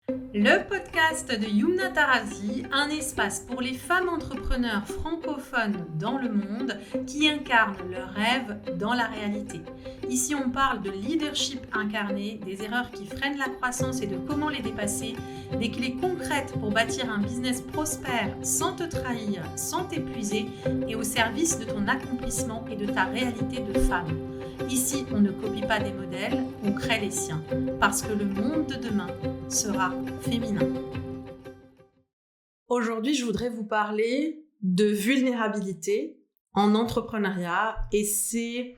Le podcast de Yumna Tarazi, un espace pour les femmes entrepreneurs francophones dans le monde qui incarnent leurs rêves dans la réalité. Ici, on parle de leadership incarné, des erreurs qui freinent la croissance et de comment les dépasser, des clés concrètes pour bâtir un business prospère sans te trahir, sans t'épuiser et au service de ton accomplissement et de ta réalité de femme. Ici, on ne copie pas des modèles, on crée les siens, parce que le monde de demain sera féminin. Aujourd'hui, je voudrais vous parler de vulnérabilité en entrepreneuriat et c'est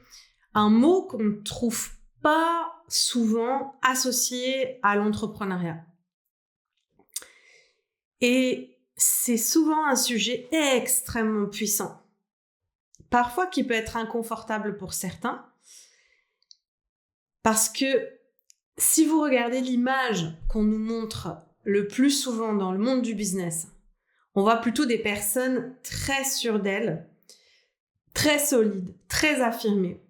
un mot qu'on ne trouve pas souvent associé à l'entrepreneuriat. Et c'est souvent un sujet extrêmement puissant, parfois qui peut être inconfortable pour certains, parce que si vous regardez l'image qu'on nous montre le plus souvent dans le monde du business, on voit plutôt des personnes très sûres d'elles, très solides, très affirmées.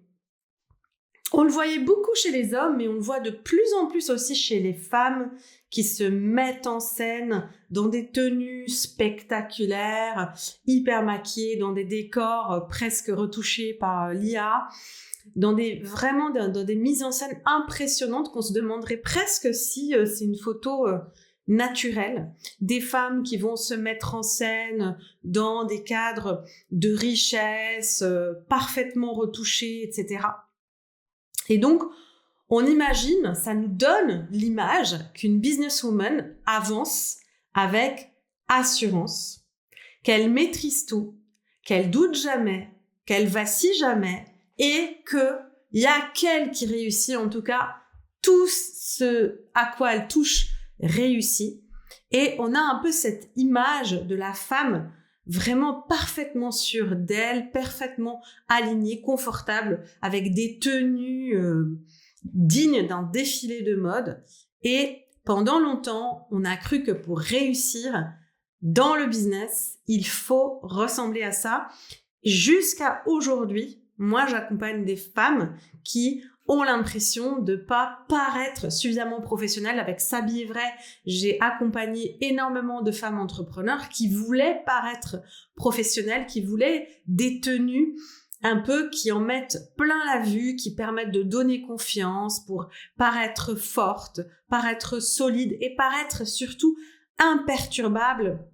On le voyait beaucoup chez les hommes, mais on le voit de plus en plus aussi chez les femmes qui se mettent en scène dans des tenues spectaculaires, hyper maquillées, dans des décors presque retouchés par l'IA, dans des mises en scène impressionnantes qu'on se demanderait presque si c'est une photo naturelle. Des femmes qui vont se mettre en scène dans des cadres de richesse, parfaitement retouchés, etc. Et donc, on imagine, ça nous donne l'image qu'une businesswoman avance avec assurance, qu'elle maîtrise tout, qu'elle doute jamais, qu'elle vacille jamais, et qu'il y a qu'elle qui réussit, en tout cas, tout ce à quoi elle touche réussit. Et on a un peu cette image de la femme vraiment parfaitement sûre d'elle, parfaitement alignée, confortable, avec des tenues dignes d'un défilé de mode. Et pendant longtemps, on a cru que pour réussir dans le business, il faut ressembler à ça. Jusqu'à aujourd'hui, moi, j'accompagne des femmes qui ont l'impression de pas paraître suffisamment professionnelles avec s'habiller vrai. J'ai accompagné énormément de femmes entrepreneurs qui voulaient paraître professionnelles, qui voulaient des tenues un peu qui en mettent plein la vue, qui permettent de donner confiance pour paraître forte, paraître solide et paraître surtout imperturbable,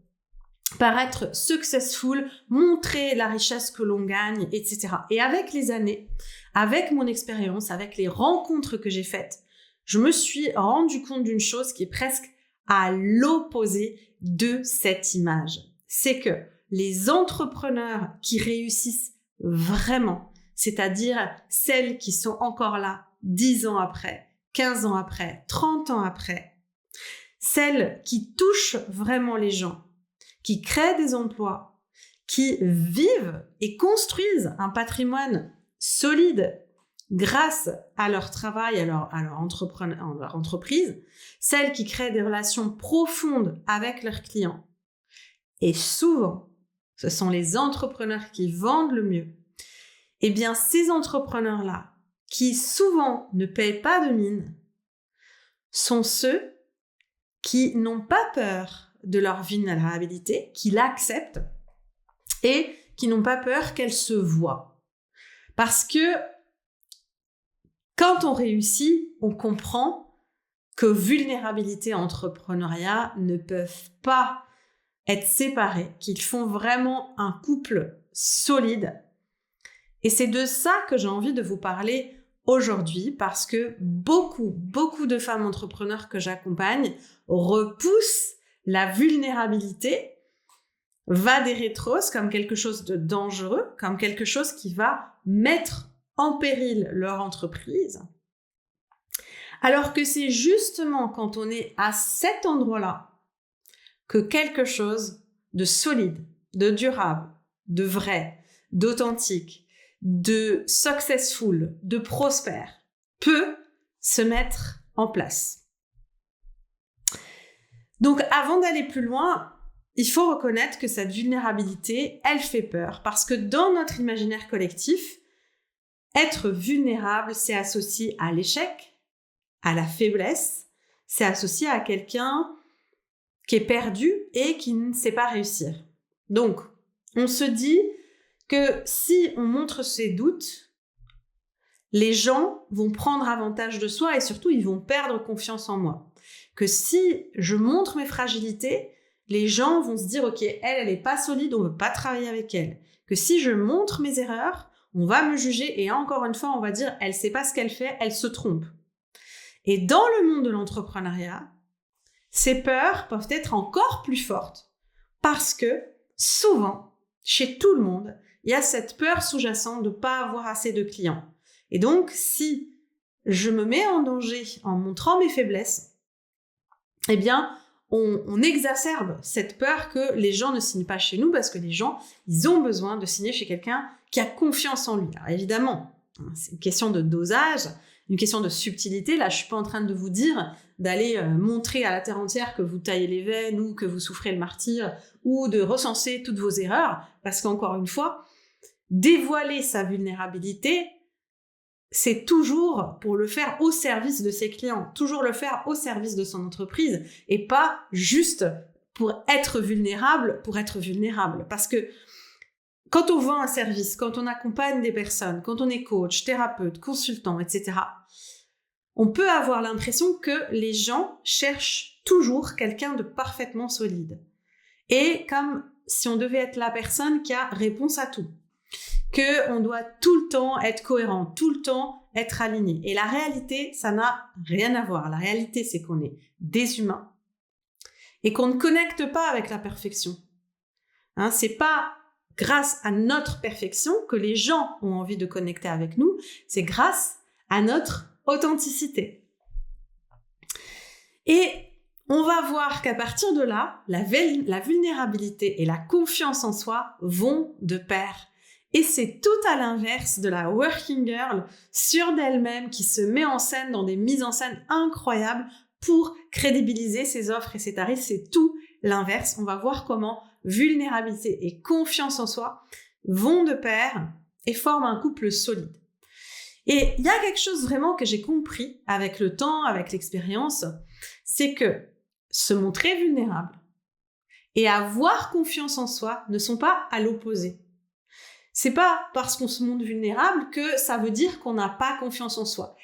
paraître successful, montrer la richesse que l'on gagne, etc. Et avec les années, avec mon expérience, avec les rencontres que j'ai faites, je me suis rendu compte d'une chose qui est presque à l'opposé de cette image. C'est que les entrepreneurs qui réussissent vraiment, c'est-à-dire celles qui sont encore là 10 ans après, 15 ans après, 30 ans après, celles qui touchent vraiment les gens, qui créent des emplois, qui vivent et construisent un patrimoine solide grâce à leur travail, à leur entreprise, celles qui créent des relations profondes avec leurs clients. Et souvent, ce sont les entrepreneurs qui vendent le mieux. Eh bien, ces entrepreneurs-là, qui souvent ne payent pas de mine, sont ceux qui n'ont pas peur de leur vulnérabilité, qui l'acceptent et qui n'ont pas peur qu'elle se voie. Parce que quand on réussit, on comprend que vulnérabilité et entrepreneuriat ne peuvent pas être séparés, qu'ils font vraiment un couple solide. Et c'est de ça que j'ai envie de vous parler aujourd'hui parce que beaucoup de femmes entrepreneurs que j'accompagne repoussent la vulnérabilité, va des rétros comme quelque chose de dangereux, comme quelque chose qui va mettre en péril leur entreprise. Alors que c'est justement quand on est à cet endroit-là que quelque chose de solide, de durable, de vrai, d'authentique, de successful, de prospère peut se mettre en place. Donc, avant d'aller plus loin, il faut reconnaître que cette vulnérabilité, elle fait peur parce que dans notre imaginaire collectif, être vulnérable, c'est associé à l'échec, à la faiblesse, c'est associé à quelqu'un qui est perdu et qui ne sait pas réussir. Donc, on se dit que si on montre ses doutes, les gens vont prendre avantage de soi et surtout, ils vont perdre confiance en moi. Que si je montre mes fragilités, les gens vont se dire « Ok, elle est pas solide, on veut pas travailler avec elle. » Que si je montre mes erreurs, on va me juger et encore une fois, on va dire « Elle sait pas ce qu'elle fait, elle se trompe. » Et dans le monde de l'entrepreneuriat, ces peurs peuvent être encore plus fortes parce que souvent, chez tout le monde, il y a cette peur sous-jacente de ne pas avoir assez de clients. Et donc, si je me mets en danger en montrant mes faiblesses, eh bien, on exacerbe cette peur que les gens ne signent pas chez nous parce que les gens, ils ont besoin de signer chez quelqu'un qui a confiance en lui. Alors évidemment, c'est une question de dosage, une question de subtilité. Là, je suis pas en train de vous dire d'aller montrer à la terre entière que vous taillez les veines ou que vous souffrez le martyre ou de recenser toutes vos erreurs parce qu'encore une fois, dévoiler sa vulnérabilité, c'est toujours pour le faire au service de ses clients, toujours le faire au service de son entreprise et pas juste pour être vulnérable. Parce que quand on vend un service, quand on accompagne des personnes, quand on est coach, thérapeute, consultant, etc., on peut avoir l'impression que les gens cherchent toujours quelqu'un de parfaitement solide. Et comme si on devait être la personne qui a réponse à tout. Qu'on doit tout le temps être cohérent, tout le temps être aligné. Et la réalité, ça n'a rien à voir. La réalité, c'est qu'on est des humains et qu'on ne connecte pas avec la perfection. C'est pas grâce à notre perfection que les gens ont envie de connecter avec nous, c'est grâce à notre authenticité. Et on va voir qu'à partir de là, la vulnérabilité et la confiance en soi vont de pair. Et c'est tout à l'inverse de la working girl sûre d'elle-même qui se met en scène dans des mises en scène incroyables pour crédibiliser ses offres et ses tarifs. C'est tout l'inverse. On va voir comment vulnérabilité et confiance en soi vont de pair et forment un couple solide. Et il y a quelque chose vraiment que j'ai compris avec le temps, avec l'expérience, c'est que se montrer vulnérable et avoir confiance en soi ne sont pas à l'opposé. C'est pas parce qu'on se montre vulnérable que ça veut dire qu'on n'a pas confiance en soi.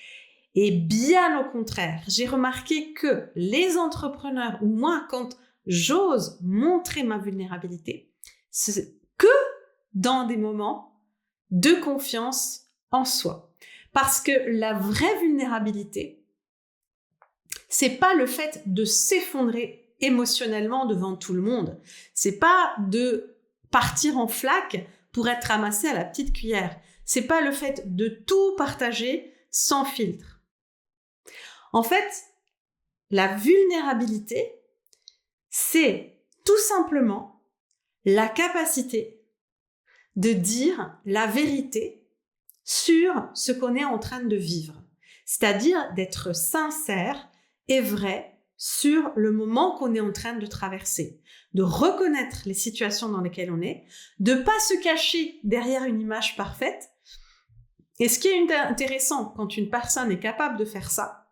Et bien au contraire, j'ai remarqué que les entrepreneurs, ou moi, quand j'ose montrer ma vulnérabilité, c'est que dans des moments de confiance en soi. Parce que la vraie vulnérabilité, c'est pas le fait de s'effondrer émotionnellement devant tout le monde. C'est pas de partir en flaque pour être ramassé à la petite cuillère. C'est pas le fait de tout partager sans filtre. En fait, la vulnérabilité, c'est tout simplement la capacité de dire la vérité sur ce qu'on est en train de vivre. C'est-à-dire d'être sincère et vrai sur le moment qu'on est en train de traverser, de reconnaître les situations dans lesquelles on est, de pas se cacher derrière une image parfaite. Et ce qui est intéressant quand une personne est capable de faire ça,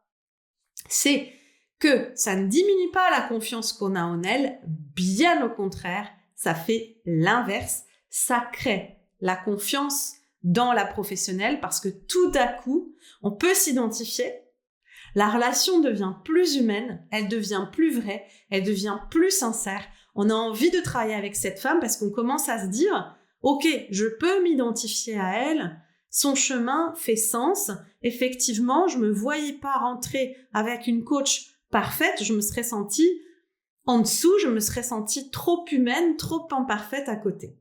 c'est que ça ne diminue pas la confiance qu'on a en elle, bien au contraire, ça fait l'inverse, ça crée la confiance dans la professionnelle parce que tout à coup, on peut s'identifier. La relation devient plus humaine, elle devient plus vraie, elle devient plus sincère. On a envie de travailler avec cette femme parce qu'on commence à se dire « Ok, je peux m'identifier à elle, son chemin fait sens. Effectivement, je me voyais pas rentrer avec une coach parfaite, je me serais sentie en dessous, je me serais sentie trop humaine, trop imparfaite à côté. »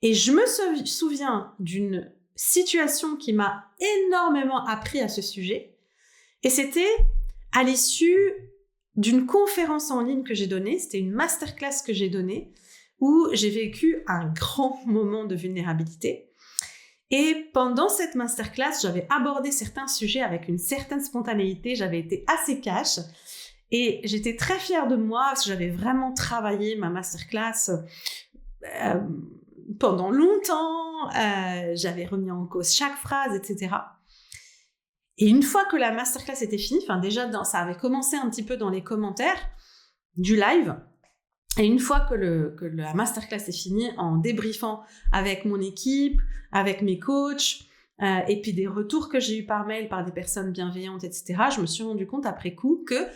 Et je me souviens d'une situation qui m'a énormément appris à ce sujet. Et c'était à l'issue d'une conférence en ligne que j'ai donnée, c'était une masterclass que j'ai donnée, où j'ai vécu un grand moment de vulnérabilité. Et pendant cette masterclass, j'avais abordé certains sujets avec une certaine spontanéité, j'avais été assez cash, et j'étais très fière de moi, parce que j'avais vraiment travaillé ma masterclass pendant longtemps, j'avais remis en cause chaque phrase, etc. Et une fois que la masterclass était finie, enfin déjà ça avait commencé un petit peu dans les commentaires du live, et une fois que la masterclass est finie, en débriefant avec mon équipe, avec mes coachs, et puis des retours que j'ai eus par mail par des personnes bienveillantes, etc., je me suis rendu compte après coup que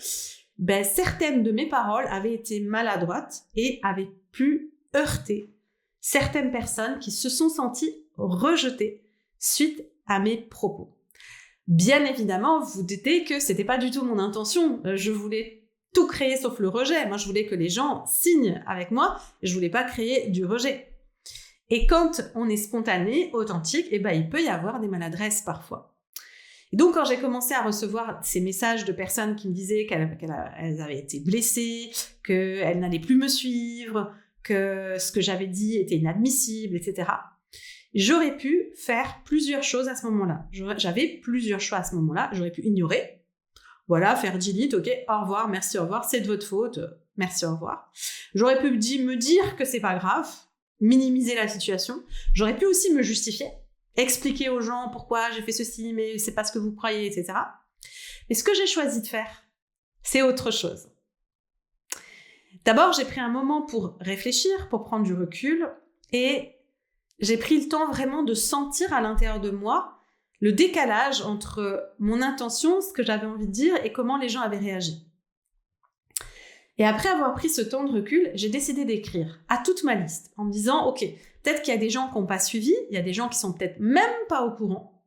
certaines de mes paroles avaient été maladroites et avaient pu heurter certaines personnes qui se sont senties rejetées suite à mes propos. Bien évidemment, vous vous doutez que c'était pas du tout mon intention. Je voulais tout créer sauf le rejet. Moi, je voulais que les gens signent avec moi. Je voulais pas créer du rejet. Et quand on est spontané, authentique, il peut y avoir des maladresses parfois. Et donc, quand j'ai commencé à recevoir ces messages de personnes qui me disaient qu'elles avaient été blessées, qu'elles n'allaient plus me suivre, que ce que j'avais dit était inadmissible, etc., j'aurais pu faire plusieurs choses à ce moment-là. J'avais plusieurs choix à ce moment-là. J'aurais pu ignorer, voilà, faire delete, ok, au revoir, merci, au revoir, c'est de votre faute, merci, au revoir. J'aurais pu me dire que c'est pas grave, minimiser la situation. J'aurais pu aussi me justifier, expliquer aux gens pourquoi j'ai fait ceci, mais c'est pas ce que vous croyez, etc. Mais ce que j'ai choisi de faire, c'est autre chose. D'abord, j'ai pris un moment pour réfléchir, pour prendre du recul, et j'ai pris le temps vraiment de sentir à l'intérieur de moi le décalage entre mon intention, ce que j'avais envie de dire, et comment les gens avaient réagi. Et après avoir pris ce temps de recul, j'ai décidé d'écrire à toute ma liste en me disant, ok, peut-être qu'il y a des gens qui n'ont pas suivi, il y a des gens qui sont peut-être même pas au courant,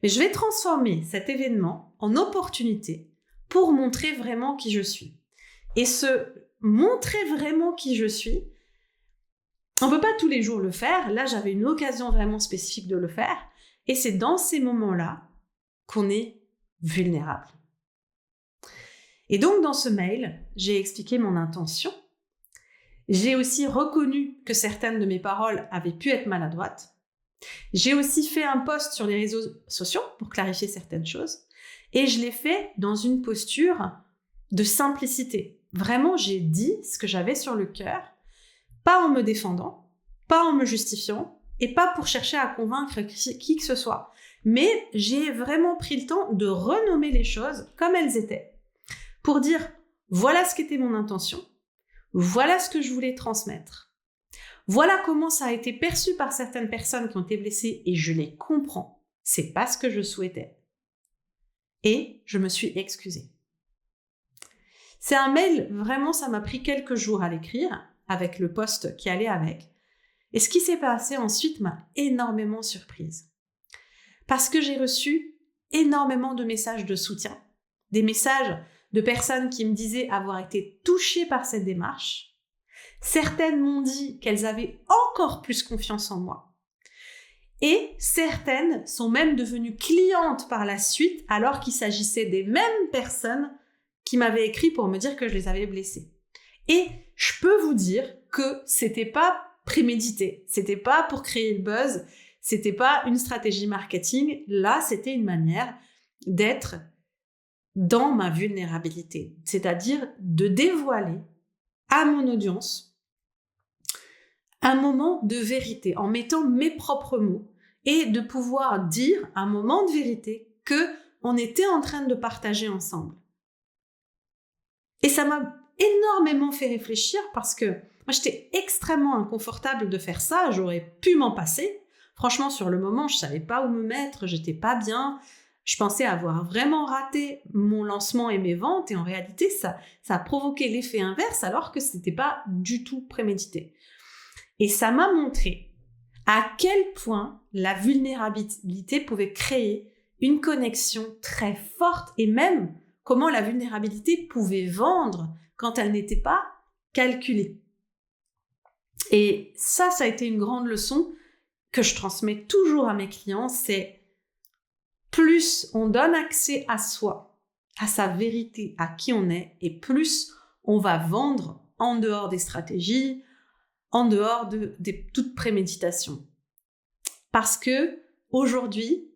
mais je vais transformer cet événement en opportunité pour montrer vraiment qui je suis. Et ce montrer vraiment qui je suis, on ne peut pas tous les jours le faire. Là, j'avais une occasion vraiment spécifique de le faire. Et c'est dans ces moments-là qu'on est vulnérable. Et donc, dans ce mail, j'ai expliqué mon intention. J'ai aussi reconnu que certaines de mes paroles avaient pu être maladroites. J'ai aussi fait un post sur les réseaux sociaux pour clarifier certaines choses. Et je l'ai fait dans une posture de simplicité. Vraiment, j'ai dit ce que j'avais sur le cœur, pas en me défendant, pas en me justifiant, et pas pour chercher à convaincre qui que ce soit. Mais j'ai vraiment pris le temps de renommer les choses comme elles étaient, pour dire, voilà ce qu'était mon intention, voilà ce que je voulais transmettre, voilà comment ça a été perçu par certaines personnes qui ont été blessées, et je les comprends, c'est pas ce que je souhaitais. Et je me suis excusée. C'est un mail, vraiment, ça m'a pris quelques jours à l'écrire, avec le post qui allait avec. Et ce qui s'est passé ensuite m'a énormément surprise. Parce que j'ai reçu énormément de messages de soutien, des messages de personnes qui me disaient avoir été touchées par cette démarche. Certaines m'ont dit qu'elles avaient encore plus confiance en moi. Et certaines sont même devenues clientes par la suite, alors qu'il s'agissait des mêmes personnes qui m'avaient écrit pour me dire que je les avais blessées. Et je peux vous dire que c'était pas prémédité, c'était pas pour créer le buzz, c'était pas une stratégie marketing. Là, c'était une manière d'être dans ma vulnérabilité, c'est-à-dire de dévoiler à mon audience un moment de vérité en mettant mes propres mots et de pouvoir dire un moment de vérité que on était en train de partager ensemble. Et ça m'a énormément fait réfléchir parce que moi, j'étais extrêmement inconfortable de faire ça. J'aurais pu m'en passer. Franchement, sur le moment, je savais pas où me mettre. J'étais pas bien. Je pensais avoir vraiment raté mon lancement et mes ventes. Et en réalité, ça a provoqué l'effet inverse alors que c'était pas du tout prémédité. Et ça m'a montré à quel point la vulnérabilité pouvait créer une connexion très forte et même comment la vulnérabilité pouvait vendre quand elle n'était pas calculée. Et ça a été une grande leçon que je transmets toujours à mes clients, c'est plus on donne accès à soi, à sa vérité, à qui on est, et plus on va vendre en dehors des stratégies, en dehors de toute préméditation. Parce que aujourd'hui,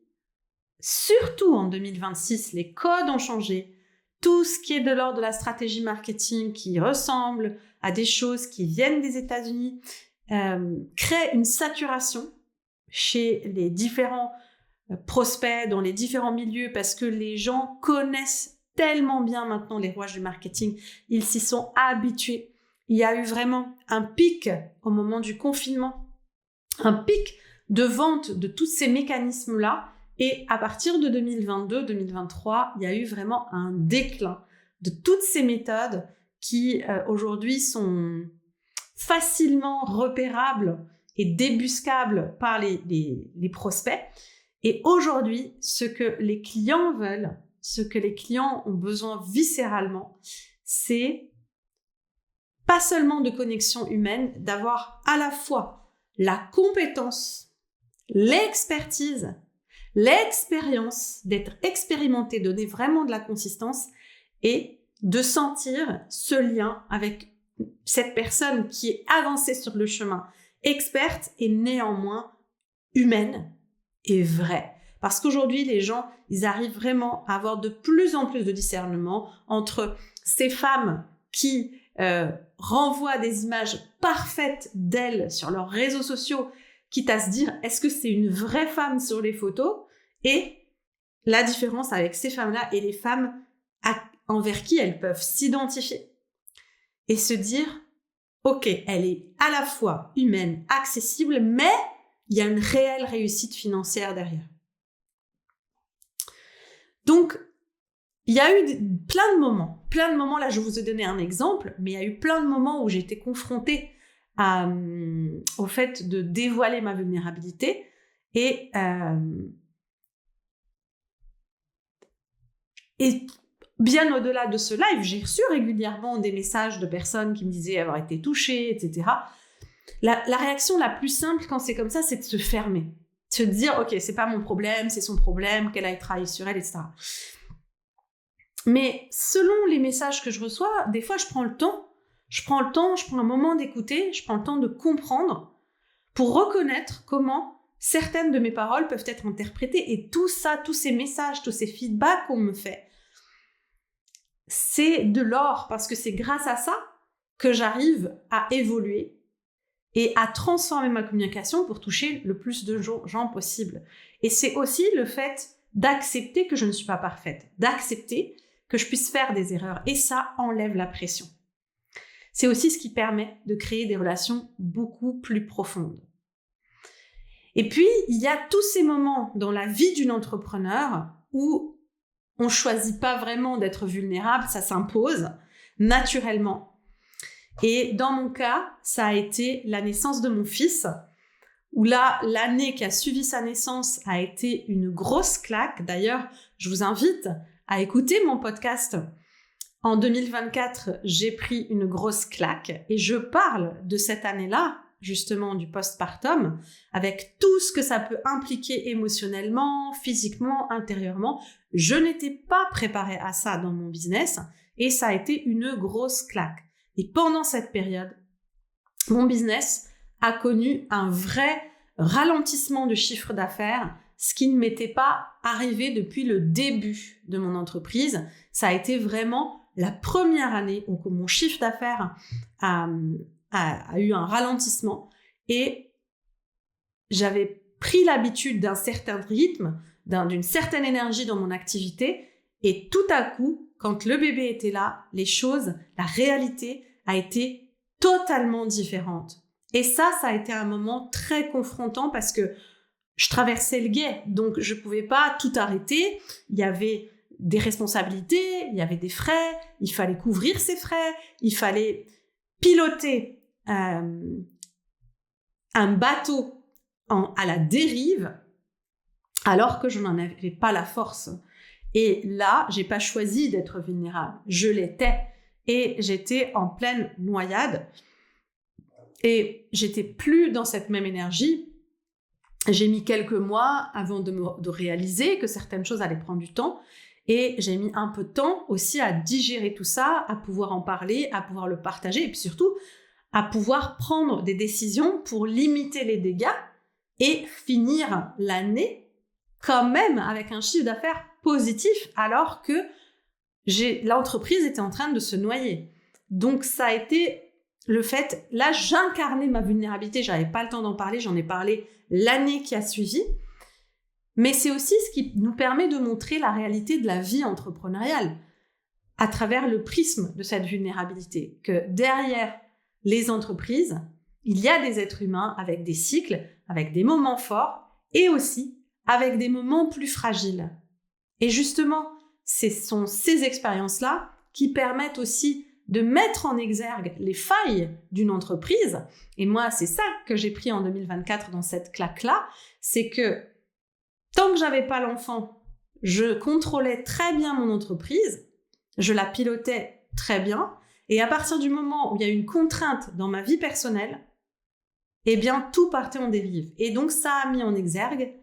surtout en 2026, les codes ont changé. Tout ce qui est de l'ordre de la stratégie marketing qui ressemble à des choses qui viennent des États-Unis crée une saturation chez les différents prospects dans les différents milieux parce que les gens connaissent tellement bien maintenant les rouages du marketing, ils s'y sont habitués. Il y a eu vraiment un pic au moment du confinement, un pic de vente de tous ces mécanismes-là. Et à partir de 2022-2023, il y a eu vraiment un déclin de toutes ces méthodes qui aujourd'hui sont facilement repérables et débusquables par les prospects. Et aujourd'hui, ce que les clients veulent, ce que les clients ont besoin viscéralement, c'est pas seulement de connexion humaine, d'avoir à la fois la compétence, l'expertise, l'expérience, d'être expérimenté, donner vraiment de la consistance et de sentir ce lien avec cette personne qui est avancée sur le chemin, experte et néanmoins humaine et vraie. Parce qu'aujourd'hui, les gens, ils arrivent vraiment à avoir de plus en plus de discernement entre ces femmes qui renvoient des images parfaites d'elles sur leurs réseaux sociaux, quitte à se dire, est-ce que c'est une vraie femme sur les photos? Et la différence avec ces femmes-là et les femmes envers qui elles peuvent s'identifier. Et se dire, ok, elle est à la fois humaine, accessible, mais il y a une réelle réussite financière derrière. Donc, il y a eu plein de moments, là je vous ai donné un exemple, mais il y a eu plein de moments où j'ai été confrontée au fait de dévoiler ma vulnérabilité et bien au-delà de ce live, j'ai reçu régulièrement des messages de personnes qui me disaient avoir été touchées, etc. La réaction la plus simple quand c'est comme ça, c'est de se fermer, de se dire ok, c'est pas mon problème, c'est son problème, qu'elle aille travailler sur elle, etc. Mais selon les messages que je reçois, des fois je prends un moment d'écouter, je prends le temps de comprendre pour reconnaître comment certaines de mes paroles peuvent être interprétées. Et tout ça, tous ces messages, tous ces feedbacks qu'on me fait, c'est de l'or parce que c'est grâce à ça que j'arrive à évoluer et à transformer ma communication pour toucher le plus de gens possible. Et c'est aussi le fait d'accepter que je ne suis pas parfaite, d'accepter que je puisse faire des erreurs. Et ça enlève la pression. C'est aussi ce qui permet de créer des relations beaucoup plus profondes. Et puis, il y a tous ces moments dans la vie d'une entrepreneur où on ne choisit pas vraiment d'être vulnérable, ça s'impose naturellement. Et dans mon cas, ça a été la naissance de mon fils, où là, l'année qui a suivi sa naissance a été une grosse claque. D'ailleurs, je vous invite à écouter mon podcast. En 2024, j'ai pris une grosse claque et je parle de cette année-là, justement du postpartum, avec tout ce que ça peut impliquer émotionnellement, physiquement, intérieurement. Je n'étais pas préparée à ça dans mon business et ça a été une grosse claque. Et pendant cette période, mon business a connu un vrai ralentissement de chiffre d'affaires, ce qui ne m'était pas arrivé depuis le début de mon entreprise. Ça a été vraiment la première année où mon chiffre d'affaires a eu un ralentissement et j'avais pris l'habitude d'un certain rythme, d'une certaine énergie dans mon activité et tout à coup, quand le bébé était là, la réalité a été totalement différente. Et ça a été un moment très confrontant parce que je traversais le gué, donc je pouvais pas tout arrêter. Il y avait des responsabilités, il y avait des frais, il fallait couvrir ces frais, il fallait piloter un bateau à la dérive alors que je n'en avais pas la force. Et là, j'ai pas choisi d'être vulnérable, je l'étais et j'étais en pleine noyade et j'étais plus dans cette même énergie. J'ai mis quelques mois avant de réaliser que certaines choses allaient prendre du temps et j'ai mis un peu de temps aussi à digérer tout ça, à pouvoir en parler, à pouvoir le partager et puis surtout à pouvoir prendre des décisions pour limiter les dégâts et finir l'année quand même avec un chiffre d'affaires positif alors que l'entreprise était en train de se noyer. Donc ça a été le fait, là j'incarnais ma vulnérabilité, j'avais pas le temps d'en parler, j'en ai parlé l'année qui a suivi Mais c'est aussi ce qui nous permet de montrer la réalité de la vie entrepreneuriale à travers le prisme de cette vulnérabilité, que derrière les entreprises, il y a des êtres humains avec des cycles, avec des moments forts et aussi avec des moments plus fragiles. Et justement, ce sont ces expériences-là qui permettent aussi de mettre en exergue les failles d'une entreprise. Et moi, c'est ça que j'ai pris en 2024 dans cette claque-là, c'est que tant que j'avais pas l'enfant, je contrôlais très bien mon entreprise, je la pilotais très bien, et à partir du moment où il y a une contrainte dans ma vie personnelle, eh bien, tout partait en dérive. Et donc, ça a mis en exergue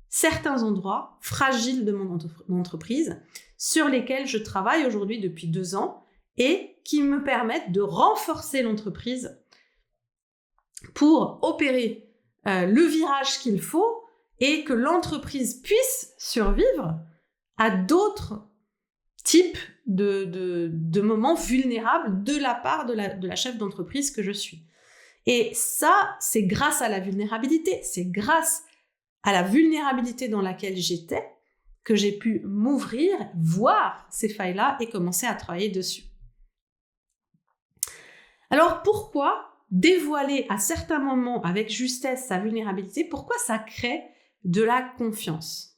certains endroits fragiles de mon entreprise sur lesquels je travaille aujourd'hui depuis 2 ans et qui me permettent de renforcer l'entreprise pour opérer le virage qu'il faut et que l'entreprise puisse survivre à d'autres types de moments vulnérables de la part de la chef d'entreprise que je suis. Et ça, c'est grâce à la vulnérabilité, c'est grâce à la vulnérabilité dans laquelle j'étais que j'ai pu m'ouvrir, voir ces failles-là et commencer à travailler dessus. Alors pourquoi dévoiler à certains moments avec justesse sa vulnérabilité? Pourquoi ça crée de la confiance?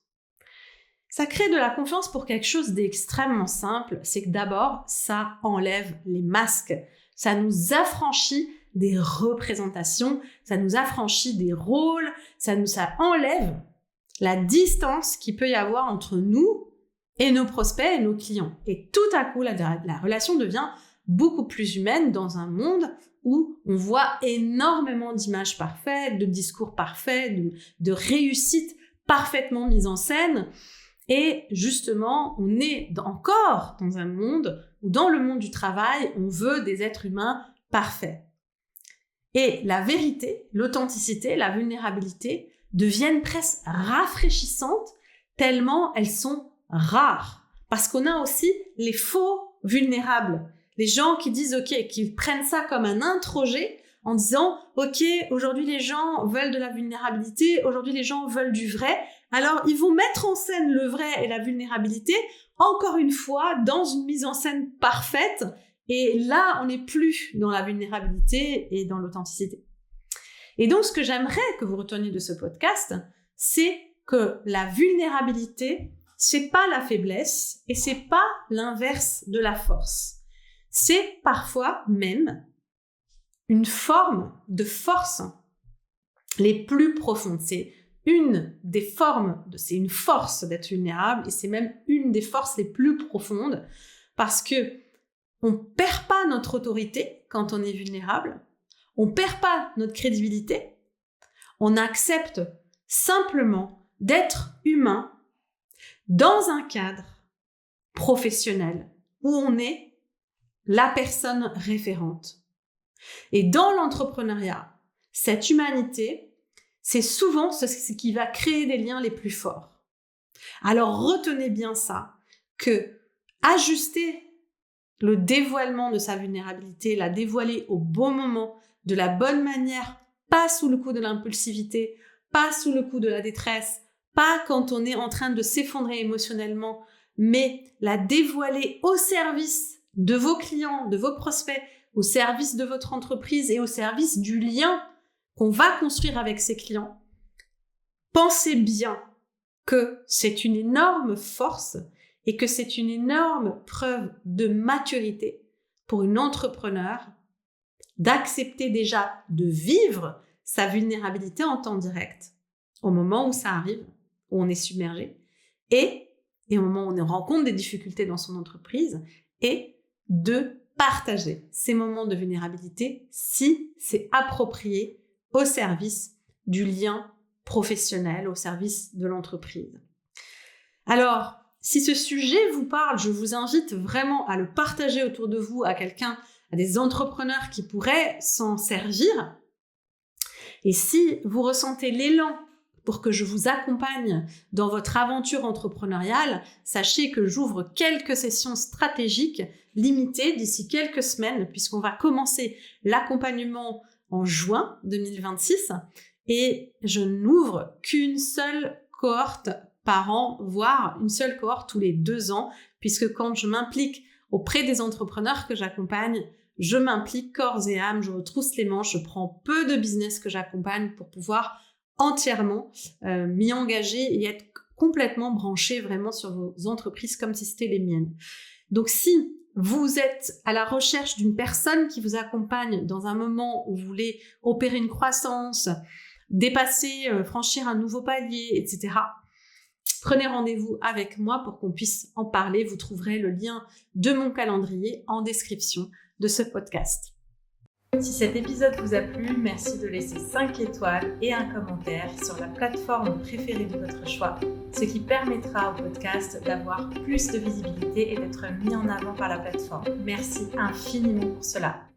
Ça crée de la confiance pour quelque chose d'extrêmement simple, c'est que d'abord, ça enlève les masques, ça nous affranchit des représentations, ça nous affranchit des rôles, ça enlève la distance qu'il peut y avoir entre nous et nos prospects et nos clients. Et tout à coup, la relation devient beaucoup plus humaine dans un monde où on voit énormément d'images parfaites, de discours parfaits, de réussites parfaitement mises en scène. Et justement, on est encore dans un monde où dans le monde du travail, on veut des êtres humains parfaits. Et la vérité, l'authenticité, la vulnérabilité deviennent presque rafraîchissantes tellement elles sont rares. Parce qu'on a aussi les faux vulnérables. Les gens qui disent OK, qui prennent ça comme un introject en disant OK, aujourd'hui les gens veulent de la vulnérabilité, aujourd'hui les gens veulent du vrai. Alors ils vont mettre en scène le vrai et la vulnérabilité, encore une fois, dans une mise en scène parfaite. Et là, on n'est plus dans la vulnérabilité et dans l'authenticité. Et donc, ce que j'aimerais que vous reteniez de ce podcast, c'est que la vulnérabilité, c'est pas la faiblesse et c'est pas l'inverse de la force. C'est parfois même une forme de force les plus profondes. C'est une force d'être vulnérable et c'est même une des forces les plus profondes parce que on perd pas notre autorité quand on est vulnérable, on perd pas notre crédibilité, on accepte simplement d'être humain dans un cadre professionnel où on est la personne référente. Et dans l'entrepreneuriat, cette humanité, c'est souvent ce qui va créer des liens les plus forts. Alors retenez bien ça, que ajuster le dévoilement de sa vulnérabilité, la dévoiler au bon moment, de la bonne manière, pas sous le coup de l'impulsivité, pas sous le coup de la détresse, pas quand on est en train de s'effondrer émotionnellement, mais la dévoiler au service de vos clients, de vos prospects, au service de votre entreprise et au service du lien qu'on va construire avec ses clients. Pensez bien que c'est une énorme force et que c'est une énorme preuve de maturité pour une entrepreneur d'accepter déjà de vivre sa vulnérabilité en temps direct, au moment où ça arrive, où on est submergé, et au moment où on rencontre des difficultés dans son entreprise, et de partager ces moments de vulnérabilité si c'est approprié au service du lien professionnel, au service de l'entreprise. Alors, si ce sujet vous parle, je vous invite vraiment à le partager autour de vous à quelqu'un, à des entrepreneurs qui pourraient s'en servir. Et si vous ressentez l'élan pour que je vous accompagne dans votre aventure entrepreneuriale, sachez que j'ouvre quelques sessions stratégiques limitées d'ici quelques semaines, puisqu'on va commencer l'accompagnement en juin 2026 et je n'ouvre qu'une seule cohorte par an, voire une seule cohorte tous les 2 ans, puisque quand je m'implique auprès des entrepreneurs que j'accompagne, je m'implique corps et âme, je retrousse les manches, je prends peu de business que j'accompagne pour pouvoir entièrement m'y engager et être complètement branché vraiment sur vos entreprises comme si c'était les miennes. Donc si vous êtes à la recherche d'une personne qui vous accompagne dans un moment où vous voulez opérer une croissance, dépasser, franchir un nouveau palier, etc., prenez rendez-vous avec moi pour qu'on puisse en parler. Vous trouverez le lien de mon calendrier en description de ce podcast. Si cet épisode vous a plu, merci de laisser 5 étoiles et un commentaire sur la plateforme préférée de votre choix, ce qui permettra au podcast d'avoir plus de visibilité et d'être mis en avant par la plateforme. Merci infiniment pour cela.